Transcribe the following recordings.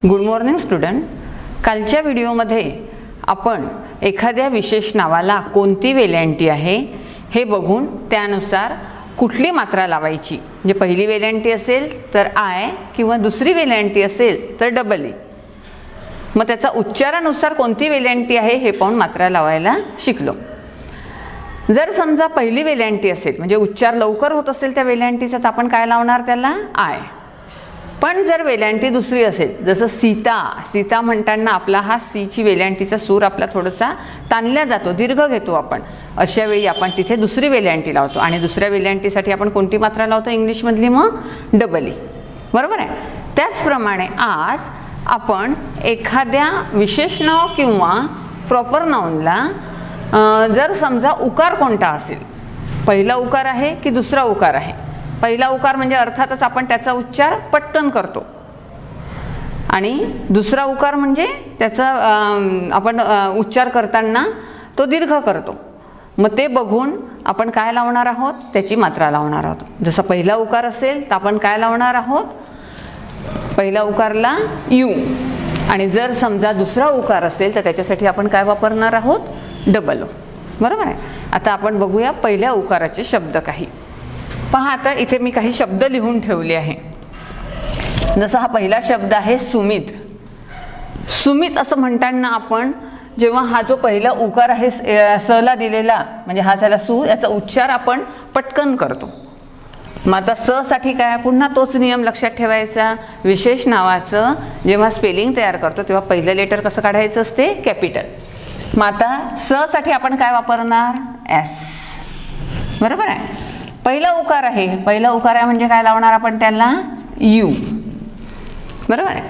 Good morning student. कालच्या व्हिडिओमध्ये आपण एखाद्या विशेष नावाला कोणती वेलांटी आहे हे बघून त्यानुसार कुठली मात्रा लावायची, म्हणजे पहिली वेलांटी असेल तर आय किंवा दुसरी वेलांटी असेल तर डबल ए. मग त्याचा उच्चारानुसार कोणती वेलांटी आहे हे पाहून मात्रा लावायला शिकलो. जर समजा पहिली वेलांटी असेल म्हणजे उच्चार लवकर होत असेल त्या वेलांटीचा तर आपण काय लावणार त्याला आय. पण जर वेलांटी दुसरी असेल जसं सीता, सीता म्हणताना आपला हा सीची वेलांटीचा सूर आपला थोडासा ताणला जातो, दीर्घ घेतो आपण, अशा वेळी आपण तिथे दुसरी वेलांटी लावतो आणि दुसऱ्या वेलांटीसाठी आपण कोणती मात्रा लावतो इंग्लिशमधली, मग डबल ई. बरोबर आहे. त्याचप्रमाणे आज आपण एखाद्या विशेष नाव किंवा प्रॉपर नाऊनला जर समजा उकार कोणता असेल, पहिला उकार आहे की दुसरा उकार आहे, पहिला उकार म्हणजे अर्थातच आपण त्याचा उच्चार पटकन करतो आणि दुसरा उकार म्हणजे त्याचा आपण उच्चार करताना तो दीर्घ करतो. मग ते बघून आपण काय लावणार आहोत त्याची मात्रा लावणार आहोत. जसं पहिला उकार असेल तर आपण काय लावणार आहोत, पहिला उकारला यू, आणि जर समजा दुसरा उकार असेल तर त्याच्यासाठी आपण काय वापरणार आहोत, डबल ओ. बरोबर आहे. आता आपण बघूया पहिल्या उकाराचे शब्द काही. पहा आता इथे मी काही शब्द लिहून ठेवले आहे. जसा हा पहिला शब्द आहे सुमित. सुमित असं म्हणताना आपण जेव्हा हा जो पहिला उकार आहे सला दिलेला म्हणजे हा झाला सु, याचा उच्चार आपण पटकन करतो. मग आता स साठी काय, पुन्हा तोच नियम लक्षात ठेवायचा. विशेष नावाचं जेव्हा स्पेलिंग तयार करतो तेव्हा पहिलं लेटर कसं काढायचं असते, कॅपिटल. मग आता स साठी आपण काय वापरणार, एस. बरोबर आहे. पहिला उकार आहे, पहिला उकार आहे म्हणजे काय लावणार आपण त्याला, यू. बरोबर आहे.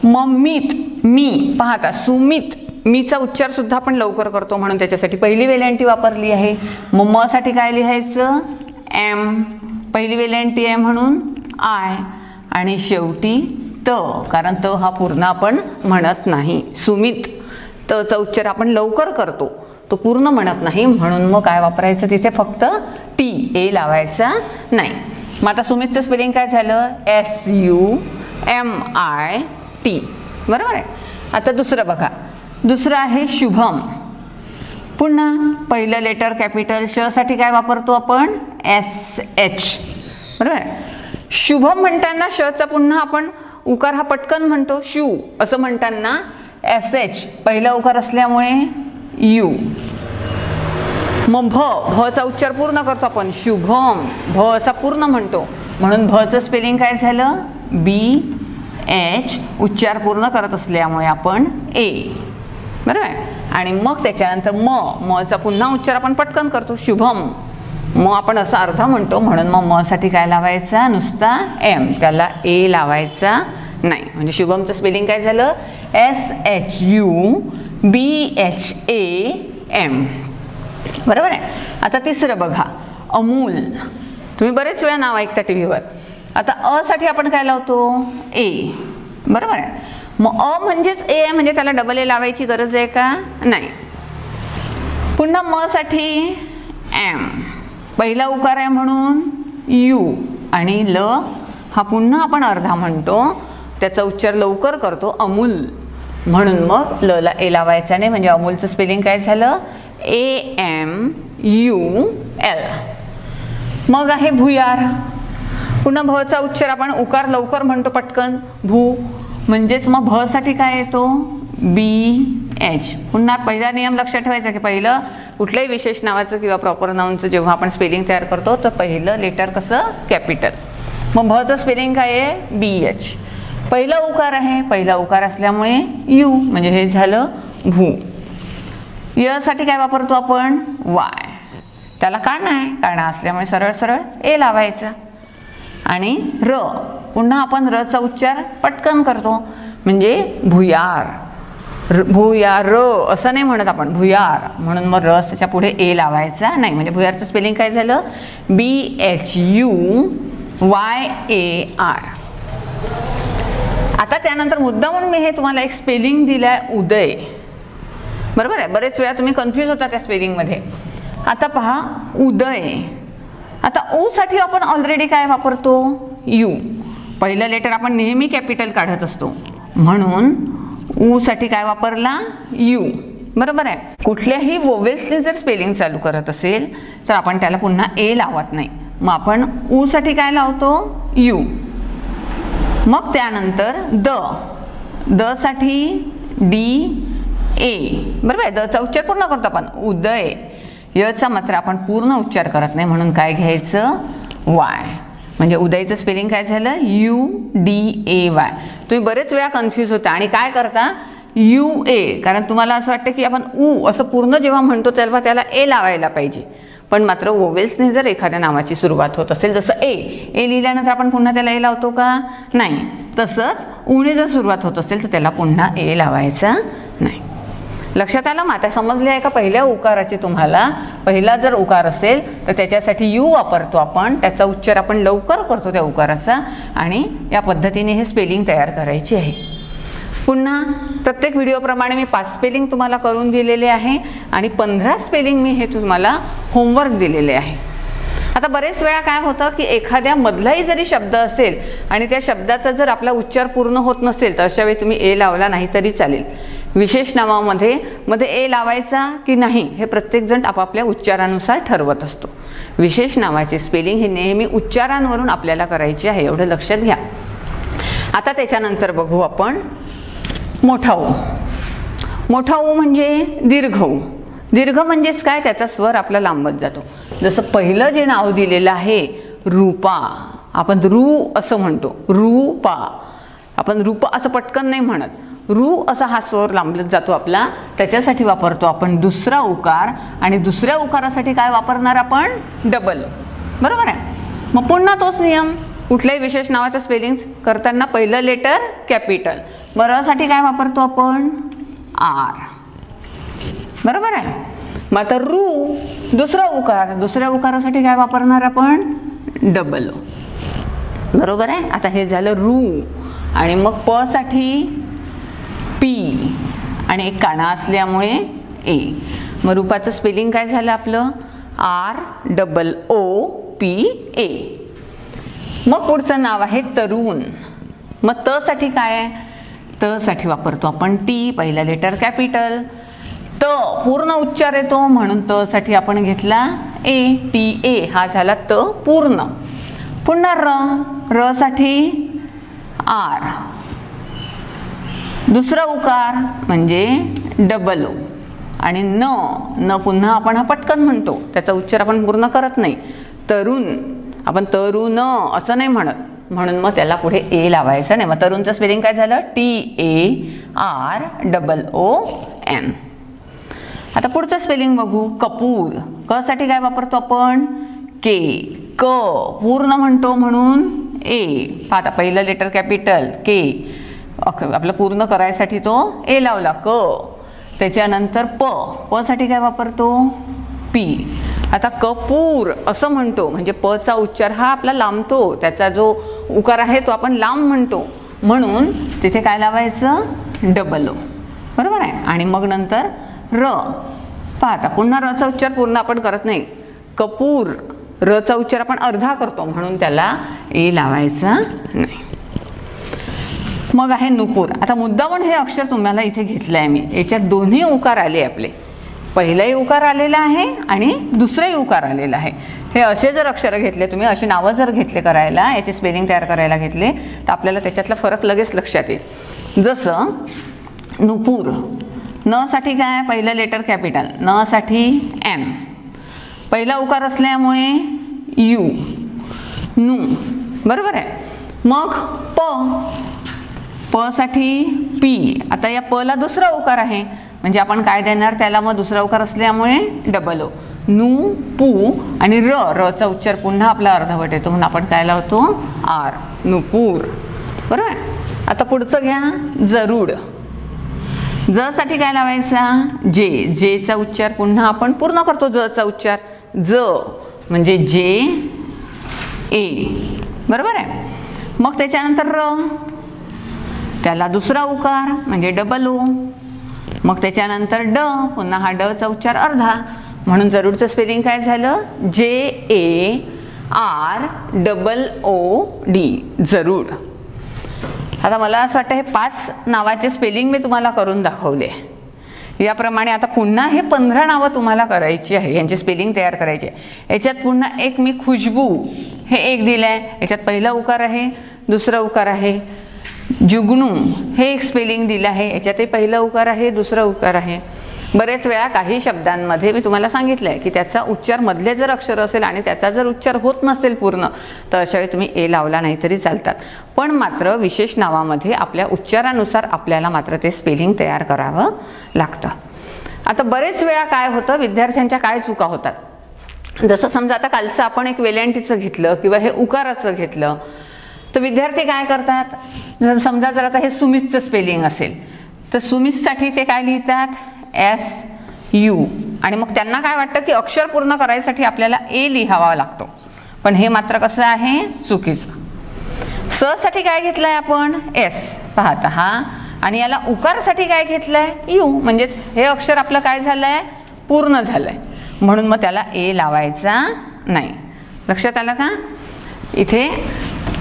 मग मीत, मी, पाहता सुमित, मीचा उच्चार सुद्धा आपण लवकर करतो म्हणून त्याच्यासाठी पहिली वेलांटी वापरली आहे. मग म साठी काय लिहायचं, एम, पहिली वेलांटी आहे म्हणून आय, आणि शेवटी त, कारण त हा पूर्ण आपण म्हणत नाही. सुमित, तचा उच्चार आपण लवकर करतो, तो पूर्ण म्हणत नाही म्हणून मग काय वापरायचं तिथे, फक्त टी, ए लावायचा नाही. मग आता सुमितचं स्पेलिंग काय झालं, S U M I T. बरोबर आहे. आता दुसरं बघा, दुसरं आहे शुभम. पुन्हा पहिलं लेटर कॅपिटल, श साठी काय वापरतो आपण, एस एच. बरोबर आहे. शुभम म्हणताना शचा पुन्हा आपण उकार हा पटकन म्हणतो, शू असं म्हणताना एस एच, पहिला उकार असल्यामुळे यू. मग भ, भचा उच्चार पूर्ण करतो आपण, शुभम, भ असा पूर्ण म्हणतो म्हणून भचं स्पेलिंग काय झालं, बी एच, उच्चार पूर्ण करत असल्यामुळे आपण ए. बरोबर आहे. आणि मग त्याच्यानंतर म, मचा पुन्हा उच्चार आपण पटकन करतो, शुभम, मग आपण असा अर्धा म्हणतो म्हणून मग म साठी काय लावायचा, नुसता एम, त्याला ए लावायचा नाही. म्हणजे शुभमचं स्पेलिंग काय झालं, S H U B H A M. बरोबर आहे. आता तिसरं बघा, अमूल. तुम्ही बरेच वेळा नाव ऐकता टी व्हीवर. आता अ साठी आपण काय लावतो, ए. बरोबर आहे. मग अ म्हणजेच ए आहे म्हणजे त्याला डबल ए लावायची गरज आहे का, नाही. पुन्हा म साठी एम, पहिला उकार आहे म्हणून यू, आणि ल हा पुन्हा आपण अर्धा म्हणतो, त्याचा उच्चार लवकर करतो, अमूल, म्हणून मग ल ला ए लावायचा नाही. म्हणजे अमूलचं स्पेलिंग काय झालं, ए एम यू एल. मग आहे भुयार. पुन्हा भचा उच्चार आपण उकार लवकर म्हणतो पटकन, भू, म्हणजेच मग भ साठी काय येतो, बी एच. पुन्हा पहिला नियम लक्षात ठेवायचा की पहिलं कुठल्याही विशेष नावाचं किंवा प्रॉपर नाऊनचं जेव्हा आपण स्पेलिंग तयार करतो तर पहिलं लेटर कसं, कॅपिटल. मग भचं स्पेलिंग काय आहे, बी एच. पहिला उकार आहे, पहिला उकार असल्यामुळे यू, म्हणजे हे झालं भू. य साठी काय वापरतो आपण, वाय, त्याला काना आहे, काना असल्यामुळे सरळ सरळ ए लावायचा. आणि र, पुन्हा आपण रचा उच्चार पटकन करतो म्हणजे भुयार, भुयार असं नाही म्हणत आपण, भुयार, म्हणून मग र त्याच्या पुढे ए लावायचा नाही. म्हणजे भुयारचं स्पेलिंग काय झालं, B H U Y A R. आता त्यानंतर मुद्दामून मी हे तुम्हाला एक स्पेलिंग दिलाय, उदय. बरोबर आहे. बरेच वेळा तुम्ही कन्फ्यूज होता त्या स्पेलिंगमध्ये. आता पहा, उदय. आता ऊ साठी आपण ऑलरेडी काय वापरतो, यू. पहिलं लेटर आपण नेहमी कॅपिटल काढत असतो म्हणून ऊ साठी काय वापरला, यू. बरोबर आहे. कुठल्याही वोवेल्सने जर स्पेलिंग चालू करत असेल तर आपण त्याला पुन्हा ए लावत नाही. मग आपण ऊ साठी काय लावतो, यू. मग त्यानंतर द साठी डी ए. बरोबर आहे. दचा उच्चार पूर्ण करतो आपण, उदय. यचा मात्र आपण पूर्ण उच्चार करत नाही म्हणून काय घ्यायचं, वाय. म्हणजे उदयचं स्पेलिंग काय झालं, यू डी ए वाय. तुम्ही बरेच वेळा कन्फ्यूज होता आणि काय करता, यू ए, कारण तुम्हाला असं वाटतं की आपण ऊ असं पूर्ण जेव्हा म्हणतो तेव्हा त्याला ए लावायला पाहिजे. पण मात्र वोवेल्सने जर एखाद्या नावाची सुरुवात होत असेल, जसं ए लिहिल्यानंतर आपण पुन्हा त्याला ए लावतो का, नाही. तसंच ऊने जर सुरुवात होत असेल तर त्याला पुन्हा ए लावायचा नाही. लक्षात आलं. मग आता समजले आहे का पहिल्या उकाराचे तुम्हाला. पहिला जर उकार असेल तर त्याच्यासाठी यू वापरतो आपण, त्याचा उच्चार आपण लवकर करतो त्या उकाराचा, आणि या पद्धतीने हे स्पेलिंग तयार करायची आहे. पुन्हा प्रत्येक व्हिडिओप्रमाणे मी 5 स्पेलिंग तुम्हाला करून दिलेले आहे आणि 15 स्पेलिंग मी हे तुम्हाला होमवर्क दिलेले आहे. आता बरेच वेळा काय होतं की एखाद्या मधलाही जरी शब्द असेल आणि त्या शब्दाचा जर आपला उच्चार पूर्ण होत नसेल तर अशा वेळी तुम्ही ए लावला नाही तरी चालेल. विशेष नावामध्ये ए लावायचा की नाही हे प्रत्येकजण आपापल्या उच्चारानुसार ठरवत असतो. विशेष नावाचे स्पेलिंग हे नेहमी उच्चारांवरून आपल्याला करायचे आहे, एवढं लक्षात घ्या. आता त्याच्यानंतर बघू आपण मोठा ऊ. मोठा ऊ म्हणजे दीर्घ ऊ. दीर्घ म्हणजेच काय, त्याचा स्वर आपला लांबत जातो. जसं पहिलं जे नाव दिलेलं आहे रूपा, आपण रू असं म्हणतो, रूपा. आपण रूप असं पटकन नाही म्हणत, रू असा हा स्वर लांबत जातो आपला. त्याच्यासाठी वापरतो आपण दुसरा उकार, आणि दुसऱ्या उकारासाठी काय वापरणार आपण, डबल. बरोबर आहे. मग पुन्हा तोच नियम, कुठल्याही विशेष नावाचं स्पेलिंग करताना पहिलं लेटर कॅपिटल. मग र साठी काय वापरतो आपण, आर. बरोबर आहे. मग आता रू दुसरा उकार, दुसऱ्या उकारासाठी काय वापरणार आपण, डबल ओ. बरोबर आहे. आता हे झालं रू. आणि मग प साठी पी, आणि एक काना असल्यामुळे ए. मग रूपाचं स्पेलिंग काय झालं आपलं, ROOPA. मग पुढचं नाव आहे तरुण. मग त साठी काय आहे, त साठी वापरतो आपण टी, पहिला लेटर कॅपिटल. त पूर्ण उच्चार येतो म्हणून त साठी आपण घेतला ए, टी ए. हा झाला त पूर्ण. पुन्हा र साठी आर. दुसरा उकार म्हणजे डबल ओ. आणि न पुन्हा आपण हा पटकन म्हणतो, त्याचा उच्चार आपण पूर्ण करत नाही. तरुण आपण तरुण असं नाही म्हणत, म्हणून मग त्याला पुढे ए लावायचं नाही. मग तरुणचं स्पेलिंग काय झालं, TAROON. आता पुढचं स्पेलिंग बघू, कपूर. क साठी काय वापरतो आपण, के. क पूर्ण म्हणतो म्हणून ए. आता पहिलं लेटर कॅपिटल के, आपलं पूर्ण करायसाठी तो ए लावला, क. त्याच्यानंतर प साठी काय वापरतो, पी. आता कपूर असं म्हणतो म्हणजे प चा उच्चार हा आपला लांबतो, त्याचा जो उकार आहे तो आपण लांब म्हणतो, म्हणून तिथे काय लावायचं, डबल ओ. बरोबर आहे. आणि मग नंतर र. पाहता पुन्हा रचा उच्चार पूर्ण आपण करत नाही, कपूर. रचा उच्चार आपण अर्धा करतो म्हणून त्याला ए लावायचा नाही. मग आहे नुपूर. आता मुद्दामून हे अक्षर तुम्हाला इथे घेतलं आहे मी. याच्यात दोन्ही उकार आले आपले, पहिलाही उकार आलेला आहे आणि दुसराही उकार आलेला आहे. हे असे जर अक्षर घेतले तुम्ही, असे नावं जर घेतले करायला, याचे स्पेलिंग तयार करायला घेतले तर आपल्याला त्याच्यातला फरक लगेच लक्षात येईल. जसं नुपूर. न साठी काय, पहिलं लेटर कॅपिटल. न साठी एन, पहिला उकार असल्यामुळे यू, नू. बरोबर आहे. मग प साठी पी. आता या प ला दुसरा उकार आहे म्हणजे आपण काय देणार त्याला, मग दुसरा उकार असल्यामुळे डबल ओ, नू पू. आणि रचा उच्चार पुन्हा आपला अर्धवट येतो म्हणून आपण काय लावतो, आर, नुपूर. बरोबर. आता पुढचं घ्या, जरूड. ज साठी काय लावायचा, जेचा उच्चार पुन्हा आपण पूर्ण करतो, जचा उच्चार. ज म्हणजे जे ए. बरोबर आहे. मग त्याच्यानंतर र, त्याला दुसरा उकार म्हणजे डबल ओ. मग त्याच्यानंतर ड, पुन्हा हा ड चा उच्चार अर्धा म्हणून जरूडचं स्पेलिंग काय झालं, JAROOD, जरूड. आता मला असं वाटतं हे 5 नावाचे स्पेलिंग मी तुम्हाला करून दाखवले. याप्रमाणे आता पुन्हा हे 15 नावं तुम्हाला करायची आहे, यांचे स्पेलिंग तयार करायचे. याच्यात पुन्हा एक मी खुशबू हे एक दिलं आहे, याच्यात पहिला उकार आहे, दुसरा उकार आहे. जुगनू हे एक स्पेलिंग दिलं आहे, याच्यातही पहिला उकार आहे, दुसरा उकार आहे. बरेच वेळा काही शब्दांमध्ये मी तुम्हाला सांगितलं आहे की त्याचा उच्चार मधले जर अक्षर असेल आणि त्याचा जर उच्चार होत नसेल पूर्ण, तर अशावेळी तुम्ही ए लावला नाही तरी चालतात. पण मात्र विशेष नावामध्ये आपल्या उच्चारानुसार आपल्याला मात्र ते स्पेलिंग तयार करावं लागतं. आता बरेच वेळा काय होतं, विद्यार्थ्यांच्या काय चुका होतात. जसं समजा आता कालचं आपण एक वेलांटीचं घेतलं किंवा हे उकाराचं घेतलं, तर विद्यार्थी काय करतात, समजा जर आता हे सुमितचं स्पेलिंग असेल तर सुमितसाठी ते काय लिहितात, SU. आणि मग त्यांना काय वाटतं की अक्षर पूर्ण करायसाठी आपल्याला ए लिहावा लागतो, पण हे मात्र कसं आहे, चुकीचं. स साठी काय घेतलंय आपण, S. पाहता हा, आणि याला उकारसाठी काय घेतलंय, U. म्हणजेच हे अक्षर आपलं काय झालंय, पूर्ण झालंय, म्हणून मग त्याला ए लावायचा नाही. लक्षात आलं का. इथे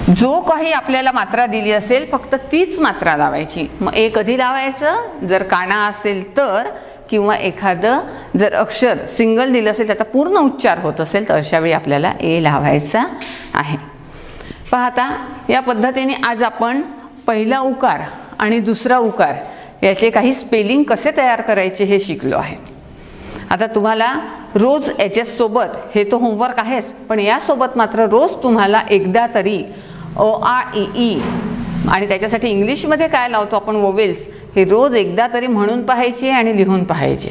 जो काही आपल्याला मात्रा दिली असेल फक्त तीच मात्रा लावायची. मग ए कधी लावायचं, जर काना असेल तर, किंवा एखादं जर अक्षर सिंगल दिलं असेल त्याचा पूर्ण उच्चार होत असेल तर अशावेळी आपल्याला ए लावायचा आहे. पाहता या पद्धतीने आज आपण पहिला उकार आणि दुसरा उकार याचे काही स्पेलिंग कसे तयार करायचे हे शिकलो आहे. आता तुम्हाला रोज याच्यासोबत, हे तो होमवर्क आहेच, पण यासोबत मात्र रोज तुम्हाला एकदा तरी अ आ इ ई आणि त्याच्यासाठी इंग्लिशमध्ये काय लावतो आपण वोवेल्स, हे रोज एकदा तरी म्हणून पाहायचे आणि लिहून पाहायचे.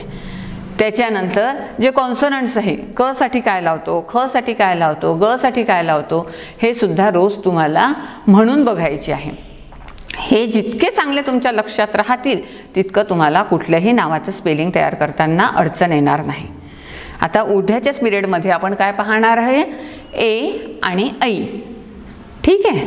त्याच्यानंतर जे कॉन्सोनंट्स आहे, क साठी काय लावतो, ख साठी काय लावतो, ग साठी काय लावतो, हे सुद्धा रोज तुम्हाला म्हणून बघायचे आहे. हे जितके चांगले तुमच्या लक्षात राहतील तितकं तुम्हाला कुठल्याही नावाचं स्पेलिंग तयार करताना अडचण येणार नाही. आता उद्याच्याच पिरियडमध्ये आपण काय पाहणार आहे, ए आणि ऐ. ठीक आहे.